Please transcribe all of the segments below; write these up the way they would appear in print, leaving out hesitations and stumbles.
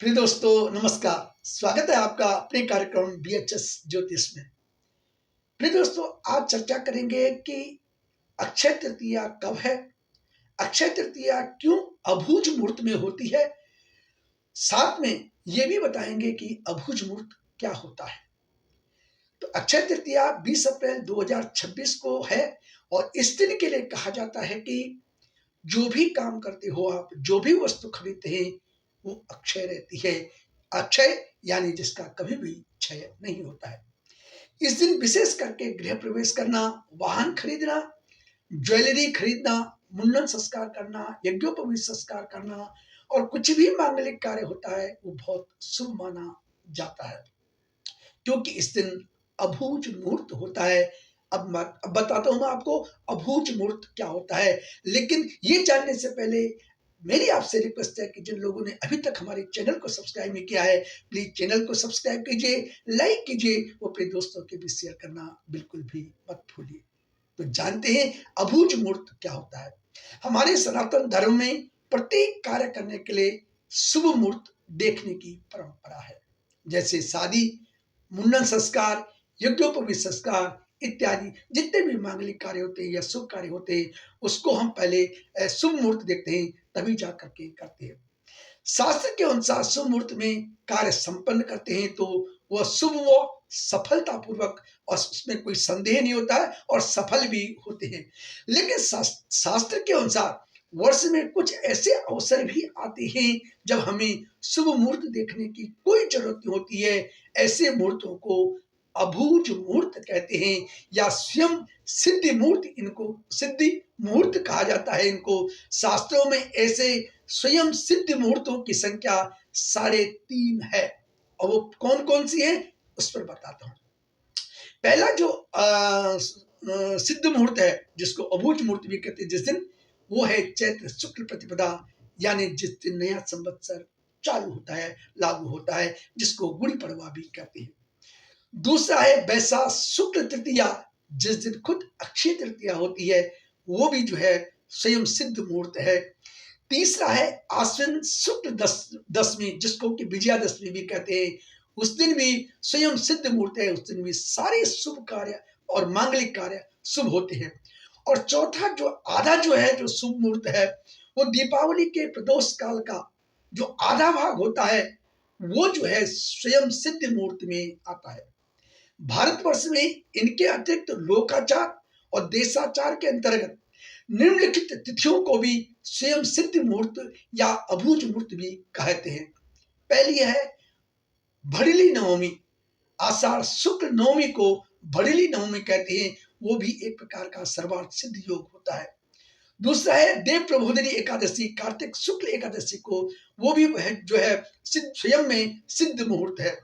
प्रिय दोस्तों नमस्कार। स्वागत है आपका अपने कार्यक्रम बीएचएस ज्योतिष में। प्रिय दोस्तों, आज चर्चा करेंगे कि अक्षय तृतीया कब है, अक्षय तृतीया क्यों अभुज मुहूर्त में होती है, साथ में ये भी बताएंगे कि अभुज मुहूर्त क्या होता है। तो अक्षय तृतीया 20 अप्रैल 2026 को है और इस दिन के लिए कहा जाता है कि जो भी काम करते हो आप, जो भी वस्तु खरीदते हैं वो अक्षय रहती है। अक्षय यानी जिसका कभी भी क्षय नहीं होता है। इस दिन विशेष करके गृह प्रवेश करना, वाहन खरीदना, ज्वेलरी खरीदना, मुंडन संस्कार करना, यज्ञोपवीत संस्कार करना और कुछ भी मांगलिक कार्य होता है वो बहुत शुभ माना जाता है, क्योंकि इस दिन अभूज मुहूर्त होता है। अब बताता हूं मैं आपको अभूज मुहूर्त क्या होता है, लेकिन ये जानने से पहले मेरी आपसे रिक्वेस्ट है कि जिन लोगों ने अभी तक हमारे चैनल को सब्सक्राइब नहीं किया है, प्लीज चैनल को सब्सक्राइब कीजिए, लाइक कीजिए, वो अपने दोस्तों के भी शेयर करना बिल्कुल भी मत भूलिए। तो जानते हैं अभूज मुहूर्त क्या होता है। हमारे सनातन धर्म में प्रत्येक कार्य करने के लिए शुभ मुहूर्त देखने की परंपरा है, जैसे शादी, मुंडन संस्कार, यज्ञोपवीत संस्कार इत्यादि जितने भी मांगलिक कार्य होते हैं या शुभ कार्य होते हैं उसको हम पहले शुभ मुहूर्त देखते हैं, तभी जा करके करते हैं। शास्त्र के अनुसार शुभ मुहूर्त में कार्य संपन्न करते हैं तो वह शुभ व सफलता पूर्वक, और उसमें कोई संदेह नहीं होता है और सफल भी होते हैं। लेकिन शास्त्र के अनुसार वर्ष में कुछ ऐसे अवसर भी आते हैं जब हमें शुभ मुहूर्त देखने की कोई जरूरत नहीं होती है। ऐसे मुहूर्तों को अभूज मुहूर्त कहते हैं या स्वयं सिद्धि मुहूर्त, इनको सिद्धि मुहूर्त कहा जाता है। इनको शास्त्रों में ऐसे स्वयं सिद्ध मुहूर्तों की संख्या 3.5 है और वो कौन कौन सी है उस पर बताता हूं। पहला जो सिद्ध मुहूर्त है जिसको अभूज मुहूर्त भी कहते हैं जिस दिन, वो है चैत्र शुक्ल प्रतिपदा, यानी जिस दिन नया संवत्सर चालू होता है, लागू होता है, जिसको गुड़ी पड़वा भी कहते हैं। दूसरा है बैसाख शुक्ल तृतीया, जिस दिन खुद अक्षय तृतीया होती है, वो भी जो है स्वयं सिद्ध मुहूर्त है। तीसरा है आश्विन शुक्ल दशमी, जिसको कि विजयादशमी भी कहते हैं, उस दिन भी स्वयं सिद्ध मुहूर्त है। उस दिन भी सारे शुभ कार्य और मांगलिक कार्य शुभ होते हैं। और चौथा जो आधा जो है जो शुभ मुहूर्त है, वो दीपावली के प्रदोष काल का जो आधा भाग होता है वो जो है स्वयं सिद्ध मुहूर्त में आता है। भारतवर्ष में इनके अतिरिक्त लोकाचार और देशाचार के अंतर्गत निम्नलिखित तिथियों को भी स्वयं सिद्ध मुहूर्त या अभूज मुहूर्त भी कहते हैं। पहली है भड़िली नवमी, आषाढ़ शुक्ल नवमी को भड़िली नवमी कहते हैं, वो भी एक प्रकार का सर्वार्थ सिद्ध योग होता है। दूसरा है देव प्रबोधिनी एकादशी, कार्तिक शुक्ल एकादशी को, वो भी जो है स्वयं में सिद्ध मुहूर्त है।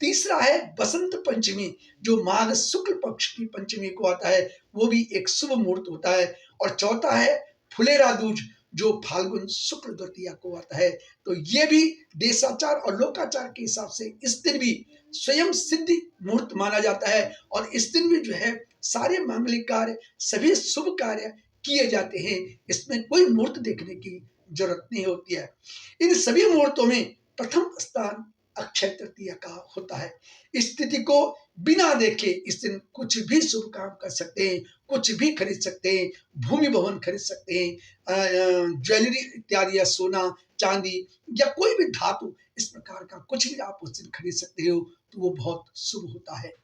तीसरा है बसंत पंचमी, जो माघ शुक्ल पक्ष की पंचमी को आता है, वो भी एक शुभ मुहूर्त होता है। और चौथा है फुलेरा दूज, जो फाल्गुन शुक्ल द्वितीया को आता है। तो ये भी देशाचार और लोकाचार के हिसाब से इस दिन भी स्वयं सिद्ध मुहूर्त माना जाता है और इस दिन भी जो है सारे मांगलिक कार्य, सभी शुभ कार्य किए जाते हैं। इसमें कोई मुहूर्त देखने की जरूरत नहीं होती है। इन सभी मुहूर्तों में प्रथम स्थान अक्षय तृतीया का होता है। इस तिथि को बिना देखे इस दिन कुछ भी शुभ काम कर सकते हैं, कुछ भी खरीद सकते हैं, भूमि भवन खरीद सकते हैं, ज्वेलरी इत्यादि या सोना चांदी या कोई भी धातु, इस प्रकार का कुछ भी आप उस दिन खरीद सकते हो, तो वो बहुत शुभ होता है।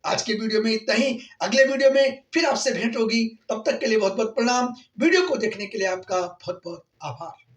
आज के वीडियो में इतना ही। अगले वीडियो में फिर आपसे भेंट होगी, तब तक के लिए बहुत बहुत प्रणाम। वीडियो को देखने के लिए आपका बहुत बहुत आभार।